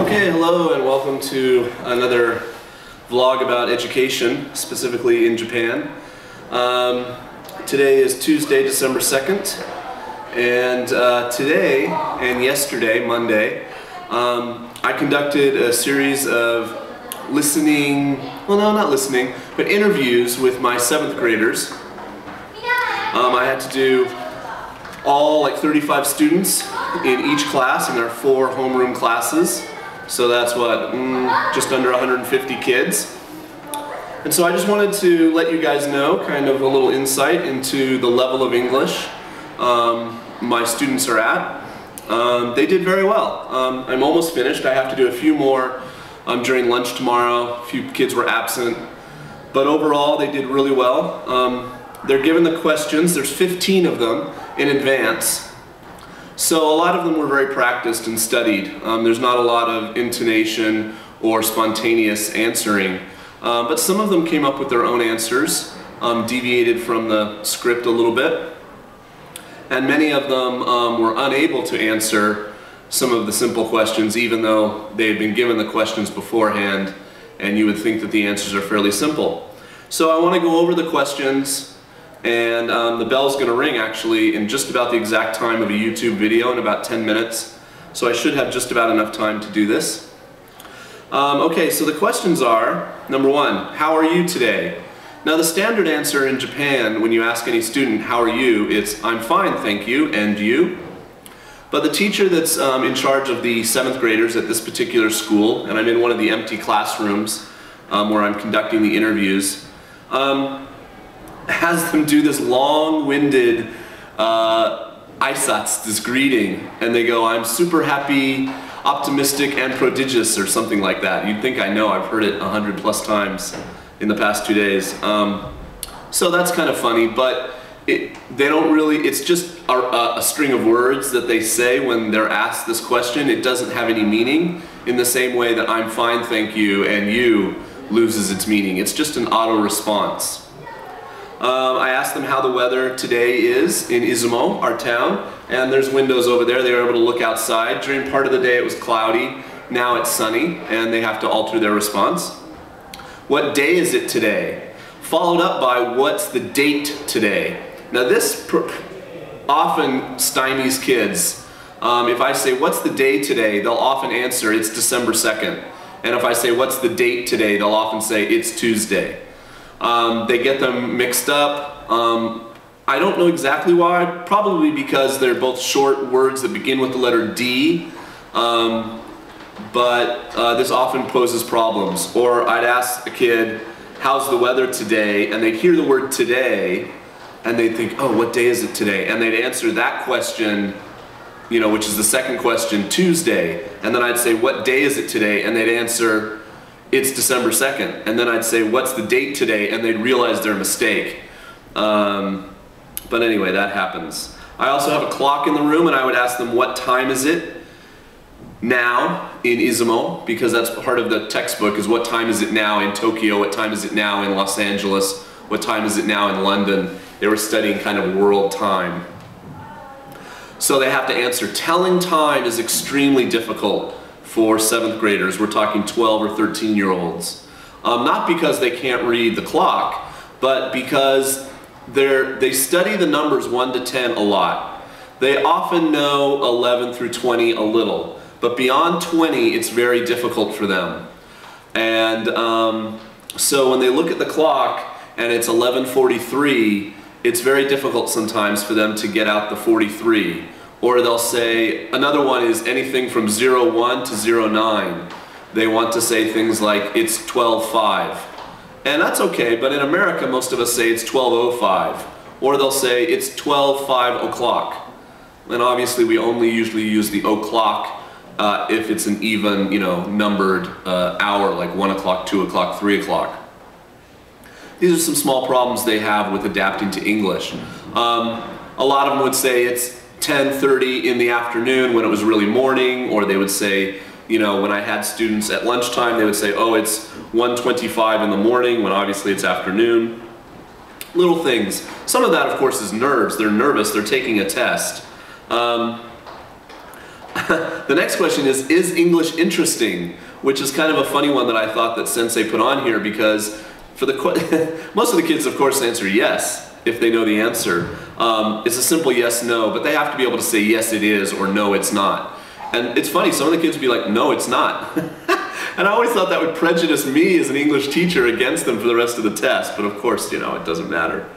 Okay, hello and welcome to another vlog about education, specifically in Japan. Today is Tuesday, December 2nd, and today and yesterday, Monday, I conducted a series of interviews with my 7th graders. I had to do all like 35 students in each class, and there are 4 homeroom classes. So that's what, just under 150 kids. And so I just wanted to let you guys know, kind of a little insight into the level of English my students are at. They did very well. I'm almost finished. I have to do a few more during lunch tomorrow. A few kids were absent. But overall, they did really well. They're given the questions. There's 15 of them in advance. So a lot of them were very practiced and studied. There's not a lot of intonation or spontaneous answering. But some of them came up with their own answers, deviated from the script a little bit. And many of them were unable to answer some of the simple questions, even though they had been given the questions beforehand, and you would think that the answers are fairly simple. So I want to go over the questions. And the bell's going to ring actually in just about the exact time of a YouTube video, in about 10 minutes. So I should have just about enough time to do this. Okay, so the questions are, number 1, how are you today? Now the standard answer in Japan when you ask any student, how are you, it's I'm fine, thank you, and you? But the teacher that's in charge of the 7th graders at this particular school, and I'm in one of the empty classrooms where I'm conducting the interviews, has them do this long-winded aisatsu, this greeting, and they go, I'm super happy, optimistic, and prodigious, or something like that. You'd think I know, I've heard it 100+ times in the past 2 days. So that's kind of funny, but they don't really, it's just a string of words that they say when they're asked this question. It doesn't have any meaning in the same way that I'm fine, thank you, and you loses its meaning. It's just an auto response. I asked them how the weather today is in Izumo, our town, and there's windows over there. They were able to look outside. During part of the day it was cloudy, now it's sunny, and they have to alter their response. What day is it today? Followed up by what's the date today? Now this often stymies kids. If I say what's the day today, they'll often answer it's December 2nd. And if I say what's the date today, they'll often say it's Tuesday. They get them mixed up. I don't know exactly why, probably because they're both short words that begin with the letter D, but this often poses problems. Or I'd ask a kid, how's the weather today? And they'd hear the word today, and they'd think, oh, what day is it today? And they'd answer that question, you know, which is the second question, Tuesday. And then I'd say, what day is it today? And they'd answer, it's December 2nd. And then I'd say, what's the date today? And they'd realize their mistake. But anyway, that happens. I also have a clock in the room, and I would ask them, what time is it now in Izumo? Because that's part of the textbook, is what time is it now in Tokyo? What time is it now in Los Angeles? What time is it now in London? They were studying kind of world time. So they have to answer. Telling time is extremely difficult for 7th graders. We're talking 12 or 13-year-olds. Not because they can't read the clock, but because they study the numbers 1 to 10 a lot. They often know 11 through 20 a little, but beyond 20 it's very difficult for them. And so when they look at the clock and it's 11:43, it's very difficult sometimes for them to get out the 43. Or they'll say, another one is anything from 01 to 09. They want to say things like, it's 12:05. And that's okay, but in America most of us say it's 12:05. Or they'll say it's 12:05 o'clock. And obviously we only usually use the o'clock if it's an even, you know, numbered hour, like 1 o'clock, 2 o'clock, 3 o'clock. These are some small problems they have with adapting to English. A lot of them would say it's 10:30 in the afternoon when it was really morning, or they would say, you know, when I had students at lunchtime, they would say, oh, it's 1:25 in the morning, when obviously it's afternoon. Little things. Some of that, of course, is nerves. They're nervous. They're taking a test. The next question is English interesting? Which is kind of a funny one that I thought that Sensei put on here, because for the most of the kids, of course, answer yes if they know the answer. It's a simple yes, no, but they have to be able to say yes it is or no it's not. And it's funny, some of the kids would be like, no it's not. And I always thought that would prejudice me as an English teacher against them for the rest of the test, but of course, you know, it doesn't matter.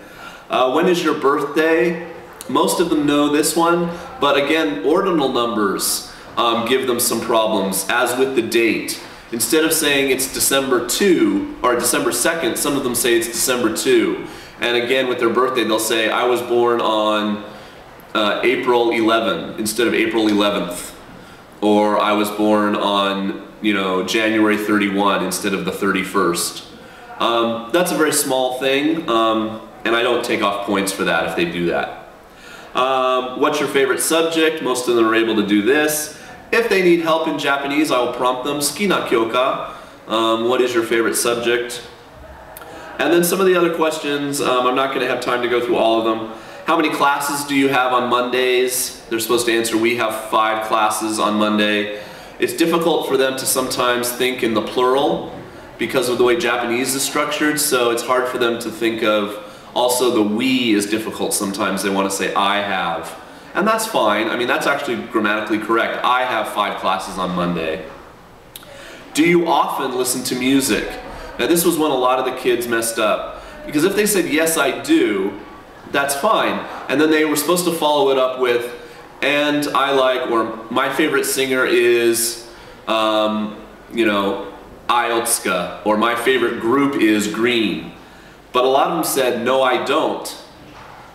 When is your birthday? Most of them know this one, but again, ordinal numbers give them some problems, as with the date. Instead of saying it's December 2 or December 2nd, some of them say it's December 2. And again, with their birthday, they'll say, I was born on April 11 instead of April 11th. Or I was born on, you know, January 31 instead of the 31st. That's a very small thing, and I don't take off points for that if they do that. What's your favorite subject? Most of them are able to do this. If they need help in Japanese, I will prompt them, Suki na kyoka? What is your favorite subject? And then some of the other questions, I'm not going to have time to go through all of them. How many classes do you have on Mondays? They're supposed to answer, we have 5 classes on Monday. It's difficult for them to sometimes think in the plural because of the way Japanese is structured, so it's hard for them to think of. Also, the we is difficult sometimes. They want to say I have. And that's fine. I mean, that's actually grammatically correct. I have 5 classes on Monday. Do you often listen to music? Now, this was when a lot of the kids messed up. Because if they said, yes, I do, that's fine. And then they were supposed to follow it up with, and I like, or my favorite singer is, you know, Iotsuka, or my favorite group is Green. But a lot of them said, no, I don't.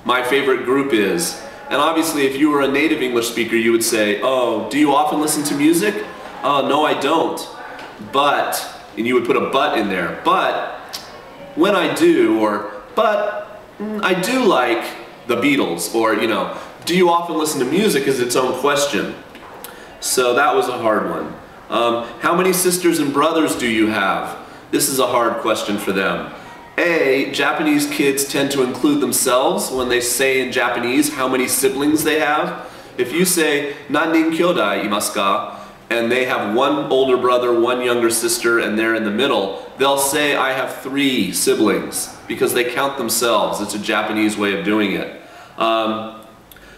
My favorite group is. And obviously, if you were a native English speaker, you would say, oh, do you often listen to music? Oh, no, I don't. But, and you would put a but in there. But, when I do, or, but, I do like the Beatles, or, you know, do you often listen to music is its own question. So that was a hard one. How many sisters and brothers do you have? This is a hard question for them. A, Japanese kids tend to include themselves when they say in Japanese how many siblings they have. If you say, Nannin kyodai imasu ka? And they have 1 older brother, 1 younger sister, and they're in the middle, they'll say, I have 3 siblings, because they count themselves. It's a Japanese way of doing it.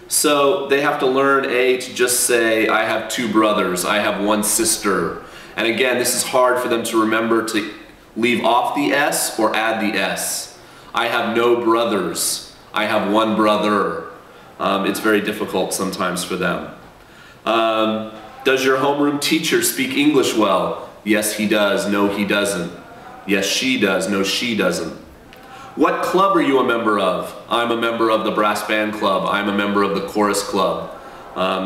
So they have to learn, A, to just say, I have 2 brothers, I have 1 sister. And again, this is hard for them to remember to leave off the S or add the S. I have no brothers, I have 1 brother. It's very difficult sometimes for them. Does your homeroom teacher speak English well? Yes, he does. No, he doesn't. Yes, she does. No, she doesn't. What club are you a member of? I'm a member of the brass band club. I'm a member of the chorus club.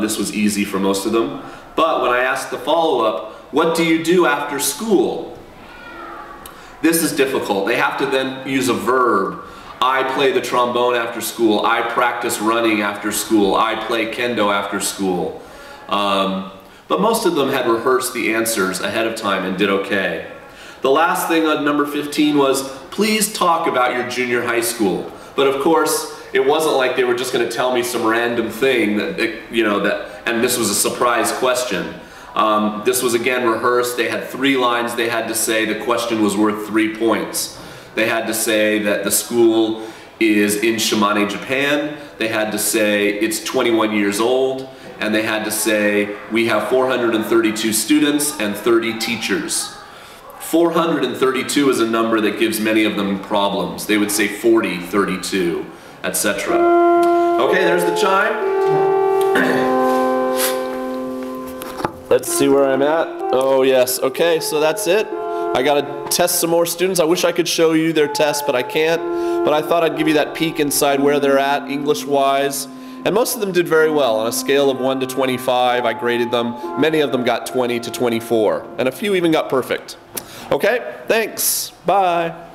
This was easy for most of them. But when I asked the follow-up, what do you do after school? This is difficult. They have to then use a verb. I play the trombone after school. I practice running after school. I play kendo after school. But most of them had rehearsed the answers ahead of time and did okay. The last thing on number 15 was, please talk about your junior high school. But of course, it wasn't like they were just going to tell me some random thing that, you know, and this was a surprise question. This was again rehearsed. They had 3 lines they had to say. The question was worth 3 points. They had to say that the school is in Shimane, Japan. They had to say it's 21 years old. And they had to say, we have 432 students and 30 teachers. 432 is a number that gives many of them problems. They would say 40, 32, etc. Okay, there's the chime. Let's see where I'm at. Oh yes, okay, so that's it. I gotta test some more students. I wish I could show you their test, but I can't. But I thought I'd give you that peek inside where they're at, English-wise. And most of them did very well. On a scale of 1 to 25, I graded them. Many of them got 20 to 24, and a few even got perfect. Okay, thanks. Bye.